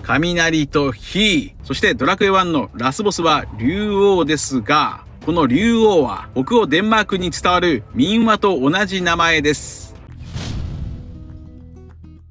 雷と火、そしてドラクエ1のラスボスは竜王ですが、この竜王は北欧デンマークに伝わる民話と同じ名前です。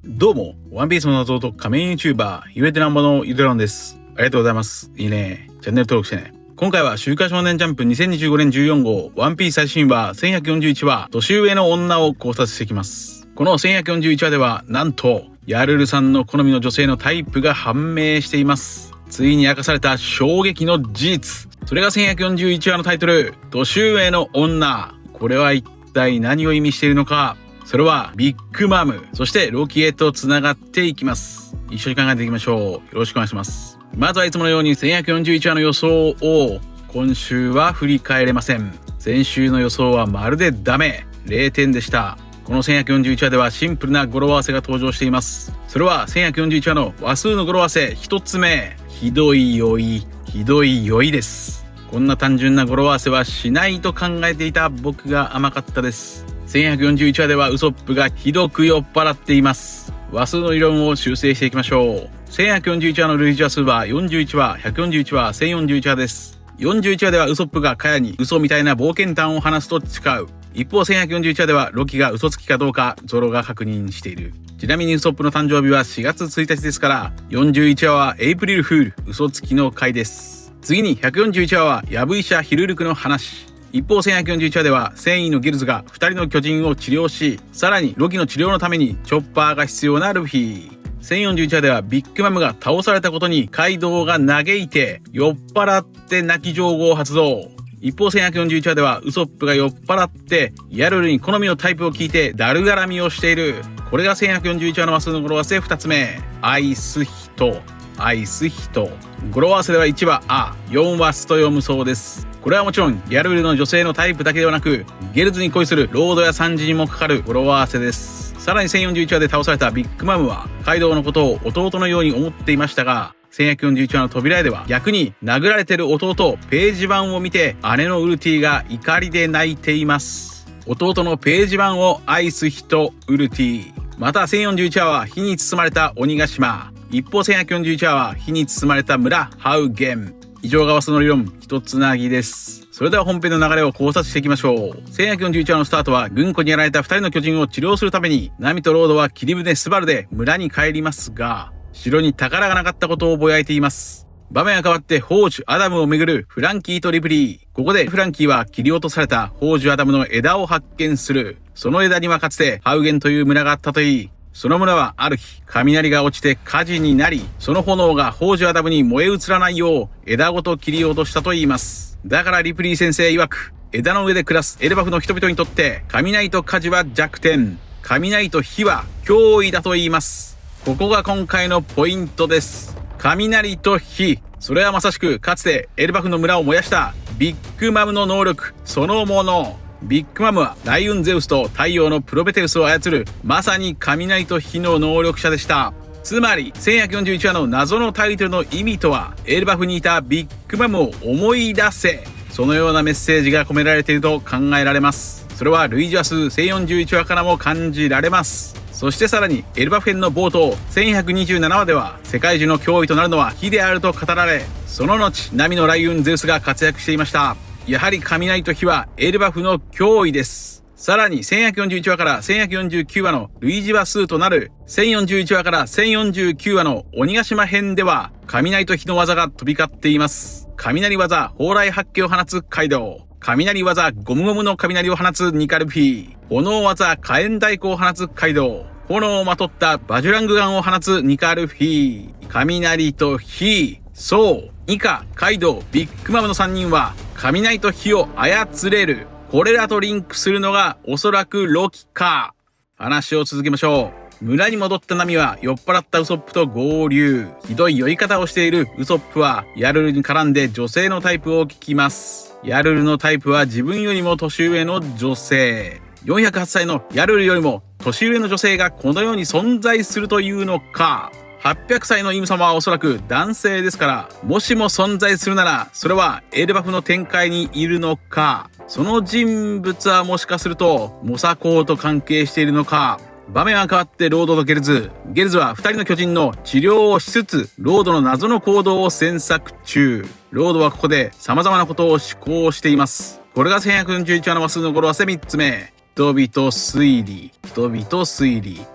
どうも、ワンピースの謎と仮面 YouTuber、ゆえてなんぼのゆでろんです。ありがとうございます。いいね。チャンネル登録してね。今回は週刊少年ジャンプ2025年14号ワンピース最新話1141話年上の女を考察していきます。この1141話ではなんとヤルルさんの好みの女性のタイプが判明しています。ついに明かされた衝撃の事実。それが1141話のタイトル、年上の女。これは一体何を意味しているのか。それはビッグマム、そしてロキへと繋がっていきます。一緒に考えていきましょう。よろしくお願いします。まずはいつものように1141話の予想を今週は振り返れません。先週の予想はまるでダメ、0点でした。この1141話ではシンプルな語呂合わせが登場しています。それは1141話の話数の語呂合わせ一つ目、ひどい酔い、ひどい酔いです。こんな単純な語呂合わせはしないと考えていた僕が甘かったです。1141話ではウソップがひどく酔っ払っています。話数の理論を修正していきましょう。1141話の類似話数は41話、141話、1041話です。41話ではウソップがカヤに嘘みたいな冒険談を話すと誓う。一方1141話ではロキが嘘つきかどうかゾロが確認している。ちなみにウソップの誕生日は4月1日ですから、41話はエイプリルフール、嘘つきの回です。次に141話はヤブ医者ヒルルクの話。一方1141話では戦意のギルズが2人の巨人を治療し、さらにロキの治療のためにチョッパーが必要なルフィ。1041話ではビッグマムが倒されたことにカイドウが嘆いて酔っ払って泣き上手を発動。一方1141話ではウソップが酔っ払ってヤルルに好みのタイプを聞いてだるがらみをしている。これが1141話の話数の語呂合わせ2つ目、愛す人、愛す人。語呂合わせでは1話あ、4話スと読むそうです。これはもちろんヤルルの女性のタイプだけではなく、ゲルズに恋するロードやサンジにもかかる語呂合わせです。さらに1041話で倒されたビッグマムはカイドウのことを弟のように思っていましたが、1141話の扉絵では逆に殴られてる弟ページ版を見て姉のウルティが怒りで泣いています。弟のページ版を愛す人ウルティ。また1041話は火に包まれた鬼ヶ島。一方1141話は火に包まれた村ハウゲン。以上が話数の理論一つなぎです。それでは本編の流れを考察していきましょう。1141話のスタートは軍庫にやられた2人の巨人を治療するためにナミとロードは霧船スバルで村に帰りますが、城に宝がなかったことをぼやいています。場面が変わって宝珠アダムをめぐるフランキーとリプリー。ここでフランキーは切り落とされた宝珠アダムの枝を発見する。その枝にはかつてハウゲンという村があったといい、その村はある日雷が落ちて火事になり、その炎が宝珠アダムに燃え移らないよう枝ごと切り落としたといいます。だからリプリー先生曰く、枝の上で暮らすエルバフの人々にとって雷と火事は弱点、雷と火は脅威だと言います。ここが今回のポイントです。雷と火、それはまさしくかつてエルバフの村を燃やしたビッグマムの能力そのもの。ビッグマムは雷雲ゼウスと太陽のプロメテウスを操るまさに雷と火の能力者でした。つまり1141話の謎のタイトルの意味とは、エルバフにいたビッグマムを思い出せ、そのようなメッセージが込められていると考えられます。それは類似話数1041話からも感じられます。そしてさらにエルバフ編の冒頭1127話では世界中の脅威となるのは火であると語られ、その後ナミの雷雲ゼウスが活躍していました。やはり雷と火はエルバフの脅威です。さらに1141話から1149話の類似話数となる1041話から1049話の鬼ヶ島編では雷と火の技が飛び交っています。雷技蓬莱八景を放つカイドウ、雷技ゴムゴムの雷を放つニカルフィ、炎技火炎太鼓を放つカイドウ、炎をまとったバジュラングガンを放つニカルフィ。雷と火、そうニカ、カイドウ、ビッグマムの3人は雷と火を操れる。これらとリンクするのがおそらくロキか。話を続けましょう。村に戻ったナミは酔っ払ったウソップと合流。ひどい酔い方をしているウソップはヤルルに絡んで女性のタイプを聞きます。ヤルルのタイプは自分よりも年上の女性。408歳のヤルルよりも年上の女性がこの世に存在するというのか。800歳のイム様はおそらく男性ですから、もしも存在するならそれはエルバフの展開にいるのか、その人物はもしかするとモサコウと関係しているのか。場面は変わってロードとゲルズ。ゲルズは2人の巨人の治療をしつつ、ロードの謎の行動を詮索中。ロードはここで様々なことを思考しています。これが1141話の話数の語呂合わせ3つ目。人々推理。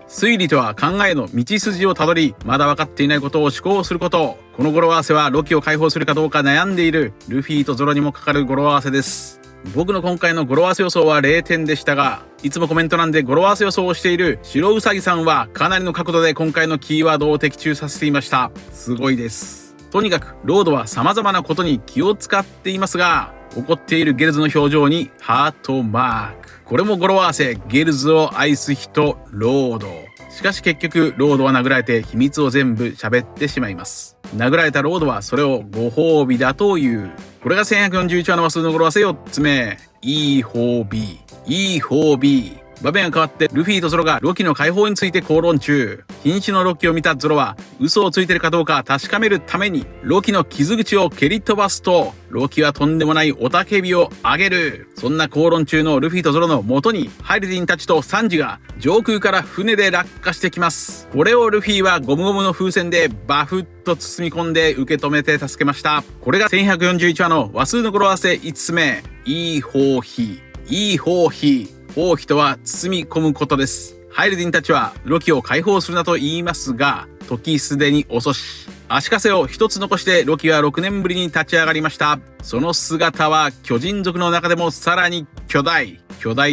推理とは考えの道筋をたどり、まだ分かっていないことを思考すること。この語呂合わせはロキを解放するかどうか悩んでいるルフィとゾロにもかかる語呂合わせです。僕の今回の語呂合わせ予想は0点でしたが、いつもコメント欄で語呂合わせ予想をしている白うさぎさんはかなりの角度で今回のキーワードを的中させていました。すごいです。とにかくロードは様々なことに気を使っていますが、怒っているゲルズの表情にハートマーク。これも語呂合わせ、ゲルズを愛す人ロード。しかし結局ロードは殴られて秘密を全部喋ってしまいます。殴られたロードはそれをご褒美だという。これが1141話の話数の語呂合わせ4つ目。いい褒美。場面が変わってルフィとゾロがロキの解放について口論中。瀕死のロキを見たゾロは嘘をついてるかどうか確かめるためにロキの傷口を蹴り飛ばすと、ロキはとんでもない雄たけびを上げる。そんな口論中のルフィとゾロの元にハイルディンたちとサンジが上空から船で落下してきます。これをルフィはゴムゴムの風船でバフッと包み込んで受け止めて助けました。これが1141話の話数の語呂合わせ5つ目。いい放棄とは包み込むことです。ハイルディンたちはロキを解放するなと言いますが、時すでに遅し。足かせを一つ残してロキは6年ぶりに立ち上がりました。その姿は巨人族の中でもさらに巨大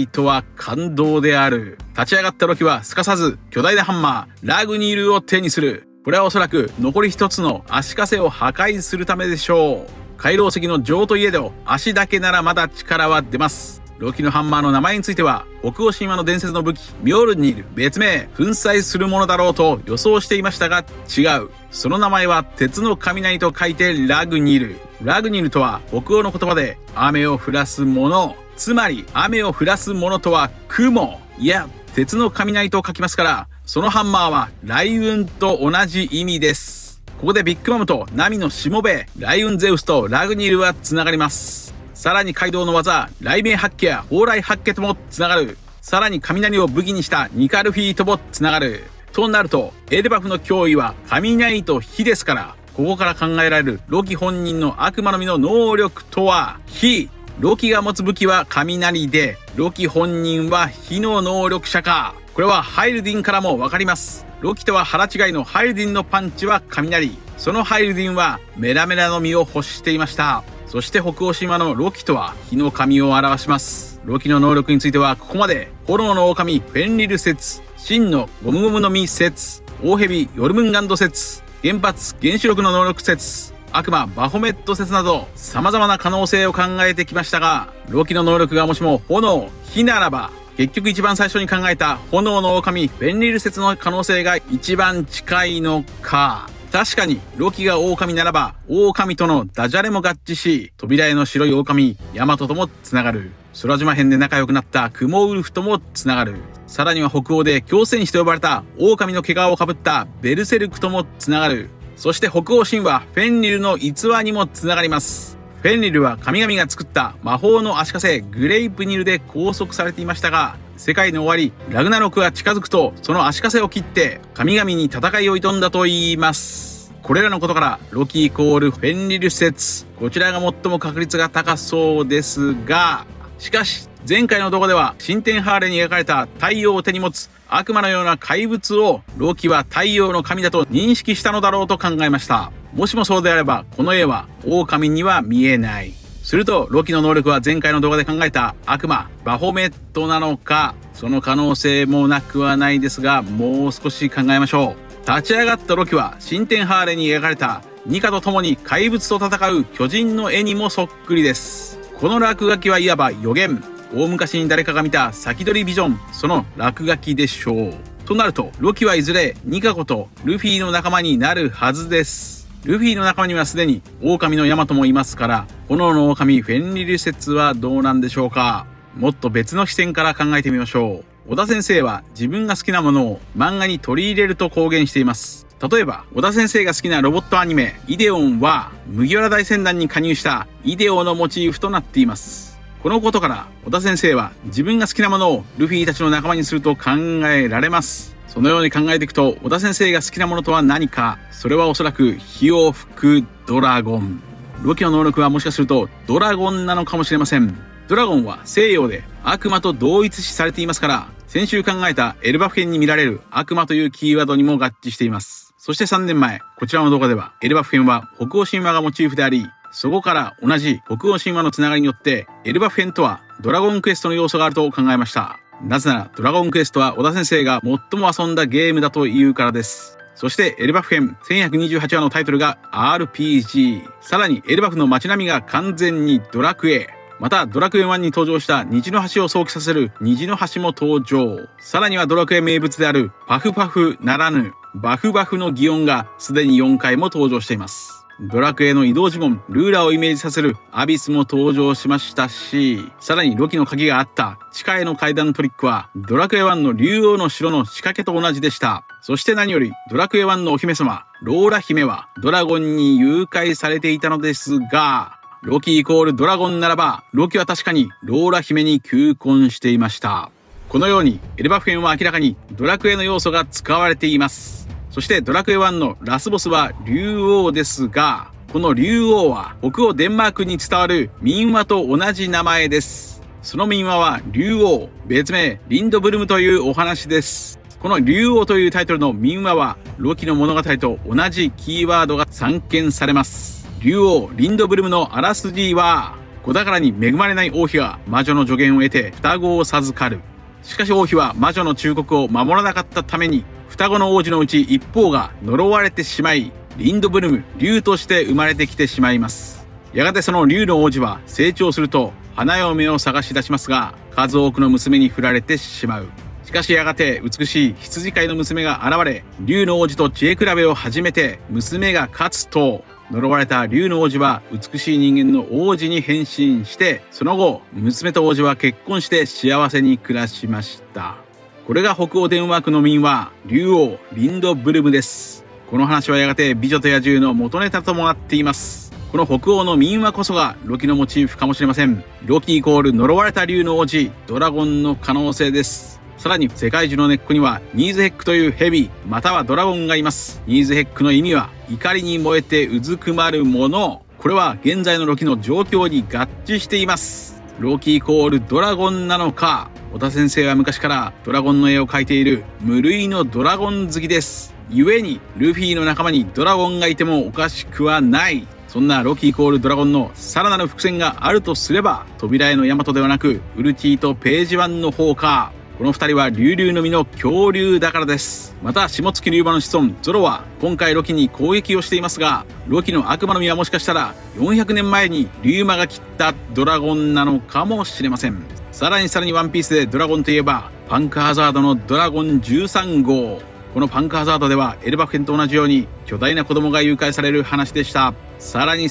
とは感動である。立ち上がったロキはすかさず巨大なハンマーラグニールを手にする。これはおそらく残り一つの足かせを破壊するためでしょう。海楼石の城といえど足だけならまだ力は出ます。ロキのハンマーの名前については北欧神話の伝説の武器ミョールニール、別名粉砕するものだろうと予想していましたが違う。その名前は鉄の雷と書いてラグニール。ラグニールとは北欧の言葉で雨を降らすもの。つまり雨を降らすものとは雲、いや鉄の雷と書きますから、そのハンマーは雷雲と同じ意味です。ここでビッグマムとナミのしもべ雷雲ゼウスとラグニールはつながります。さらにカイドウの技雷鳴八卦や蓬莱八卦ともつながる。さらに雷を武器にしたニカルフィーともつながる。となるとエルバフの脅威は雷と火ですから、ここから考えられるロキ本人の悪魔の実の能力とは火。ロキが持つ武器は雷で、ロキ本人は火の能力者か。これはハイルディンからもわかります。ロキとは腹違いのハイルディンのパンチは雷。そのハイルディンはメラメラの実を欲していました。そして北欧神話のロキとは火の神を表します。ロキの能力についてはここまで。炎の狼フェンリル説、真のゴムゴムの実説、大蛇ヨルムンガンド説、原発原子力の能力説、悪魔バフォメット説など様々な可能性を考えてきましたが、ロキの能力がもしも炎、火ならば結局一番最初に考えた炎の狼フェンリル説の可能性が一番近いのか。確かにロキが狼ならば狼とのダジャレも合致し、扉絵の白い狼ヤマトともつながる。空島編で仲良くなったクモウルフともつながる。さらには北欧で狂戦士と呼ばれた狼の毛皮をかぶったベルセルクともつながる。そして北欧神話フェンリルの逸話にもつながります。フェンリルは神々が作った魔法の足かせグレイプニルで拘束されていましたが、世界の終わりラグナロクが近づくとその足かせを切って神々に戦いを挑んだと言います。これらのことからロキイコールフェンリル説、こちらが最も確率が高そうですが、しかし前回の動画では新天ハーレに描かれた太陽を手に持つ悪魔のような怪物をロキは太陽の神だと認識したのだろうと考えました。もしもそうであればこの絵は狼には見えない。するとロキの能力は前回の動画で考えた悪魔バフォメットなのか、その可能性もなくはないですが、もう少し考えましょう。立ち上がったロキは新天ハーレに描かれたニカと共に怪物と戦う巨人の絵にもそっくりです。この落書きはいわば予言、大昔に誰かが見た先取りビジョン、その落書きでしょう。となるとロキはいずれニカ子とルフィの仲間になるはずです。ルフィの仲間にはすでに狼のヤマトもいますから、炎の狼フェンリル説はどうなんでしょうか。もっと別の視点から考えてみましょう。小田先生は自分が好きなものを漫画に取り入れると公言しています。例えば小田先生が好きなロボットアニメイデオンは麦わら大船団に加入したイデオのモチーフとなっています。このことから小田先生は自分が好きなものをルフィたちの仲間にすると考えられます。そのように考えていくと、小田先生が好きなものとは何か、それはおそらく火を吹くドラゴン。ロキの能力はもしかするとドラゴンなのかもしれません。ドラゴンは西洋で悪魔と同一視されていますから、先週考えたエルバフ編に見られる悪魔というキーワードにも合致しています。そして3年前、こちらの動画ではエルバフ編は北欧神話がモチーフであり、そこから同じ北欧神話のつながりによってエルバフ編とはドラゴンクエストの要素があると考えました。なぜならドラゴンクエストは小田先生が最も遊んだゲームだというからです。そしてエルバフ編1128話のタイトルが RPG。さらにエルバフの街並みが完全にドラクエ。またドラクエ1に登場した虹の橋を想起させる虹の橋も登場。さらにはドラクエ名物であるパフパフならぬバフバフの擬音がすでに4回も登場しています。ドラクエの移動呪文ルーラーをイメージさせるアビスも登場しましたし、さらにロキの鍵があった地下への階段トリックはドラクエ1の竜王の城の仕掛けと同じでした。そして何よりドラクエ1のお姫様ローラ姫はドラゴンに誘拐されていたのですが、ロキイコールドラゴンならばロキは確かにローラ姫に求婚していました。このようにエルバフ編は明らかにドラクエの要素が使われています。そしてドラクエ1のラスボスは竜王ですが、この竜王は北欧デンマークに伝わる民話と同じ名前です。その民話は竜王、別名リンドブルムというお話です。この竜王というタイトルの民話はロキの物語と同じキーワードが散見されます。竜王リンドブルムのあらすじは、子宝に恵まれない王妃が魔女の助言を得て双子を授かる。しかし王妃は魔女の忠告を守らなかったために、双子の王子のうち一方が呪われてしまい、リンドブルム、竜として生まれてきてしまいます。やがてその竜の王子は成長すると花嫁を探し出しますが、数多くの娘に振られてしまう。しかしやがて美しい羊飼いの娘が現れ、竜の王子と知恵比べを始めて娘が勝つと、呪われた竜の王子は美しい人間の王子に変身して、その後娘と王子は結婚して幸せに暮らしました。これが北欧デンマークの民話竜王リンドブルムです。この話はやがて美女と野獣の元ネタともなっています。この北欧の民話こそがロキのモチーフかもしれません。ロキイコール呪われた竜の王子ドラゴンの可能性です。さらに世界中の根っこにはニーズヘックというヘビまたはドラゴンがいます。ニーズヘックの意味は怒りに燃えてうずくまるもの。これは現在のロキの状況に合致しています。ロキイコールドラゴンなのか。小田先生は昔からドラゴンの絵を描いている無類のドラゴン好きです。故にルフィの仲間にドラゴンがいてもおかしくはない。そんなロキイコールドラゴンのさらなる伏線があるとすれば、扉絵のヤマトではなくウルティとページワンの方か。この二人は竜々の実の恐竜だからです。また下月竜馬の子孫ゾロは今回ロキに攻撃をしていますが、ロキの悪魔の実はもしかしたら400年前に竜馬が切ったドラゴンなのかもしれません。さらにワンピースでドラゴンといえばパンクハザードのドラゴン13号。このパンクハザードではエルバフ編と同じように巨大な子供が誘拐される話でした。さらに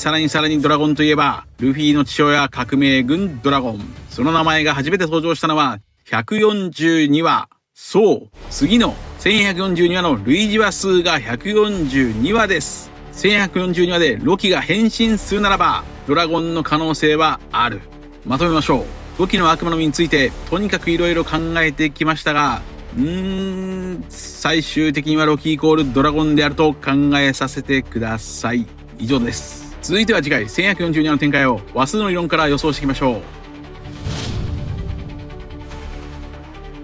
ドラゴンといえばルフィの父親革命軍ドラゴン。その名前が初めて登場したのは142話。そう、次の1142話の類似話数が142話です。1142話でロキが変身するならばドラゴンの可能性はある。まとめましょう。ロキの悪魔の実についてとにかくいろいろ考えてきましたが、最終的にはロキイコールドラゴンであると考えさせてください。以上です。続いては次回1142話の展開を話数の理論から予想していきましょう。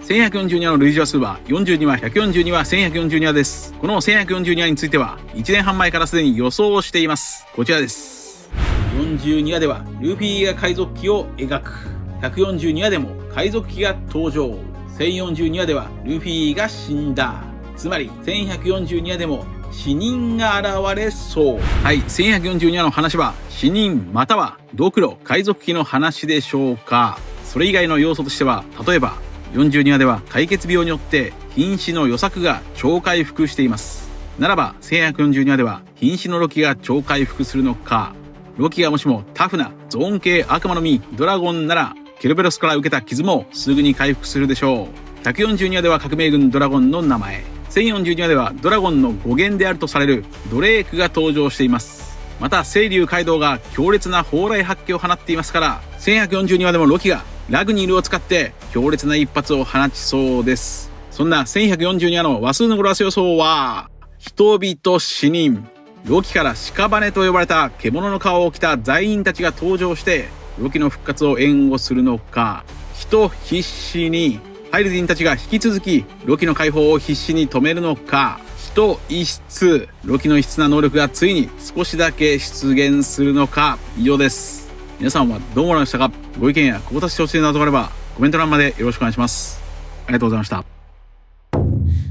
1142話の類似話数は42話、142話、1142話です。この1142話については1年半前からすでに予想をしています。こちらです。42話ではルフィが海賊機を描く。142話でも海賊機が登場。1042話ではルフィが死んだ。つまり1142話でも死人が現れそう。はい、1142話の話は死人またはドクロ海賊機の話でしょうか。それ以外の要素としては、例えば42話では解決病によって瀕死の与作が超回復しています。ならば1142話では瀕死のロキが超回復するのか。ロキがもしもタフなゾーン系悪魔の実ドラゴンならケルベロスから受けた傷もすぐに回復するでしょう。142話では革命軍ドラゴンの名前、1042話ではドラゴンの語源であるとされるドレークが登場しています。また青龍カイドウが強烈な砲雷発揮を放っていますから、1142話でもロキがラグニルを使って強烈な一発を放ちそうです。そんな1142話の話数の語呂合わせ予想は、人々死人。ロキから屍と呼ばれた獣の皮を着た罪人たちが登場して、ロキの復活を援護するのか、人必死に、ハイル人たちが引き続きロキの解放を必死に止めるのか、人異質、ロキの異質な能力がついに少しだけ出現するのか、以上です。皆さんはどう思われましたか？ご意見やここたしてほしいなどがあればコメント欄までよろしくお願いします。ありがとうございました。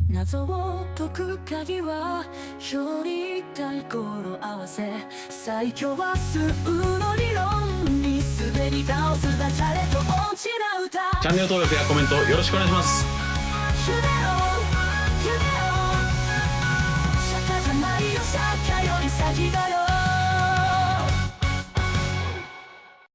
謎を解く鍵は表裏対語呂合わせ、最強は数の理論に滑り倒すダジャレと落ちな歌。チャンネル登録やコメントよろしくお願いします。夢を釈迦じゃないよ、釈迦より先が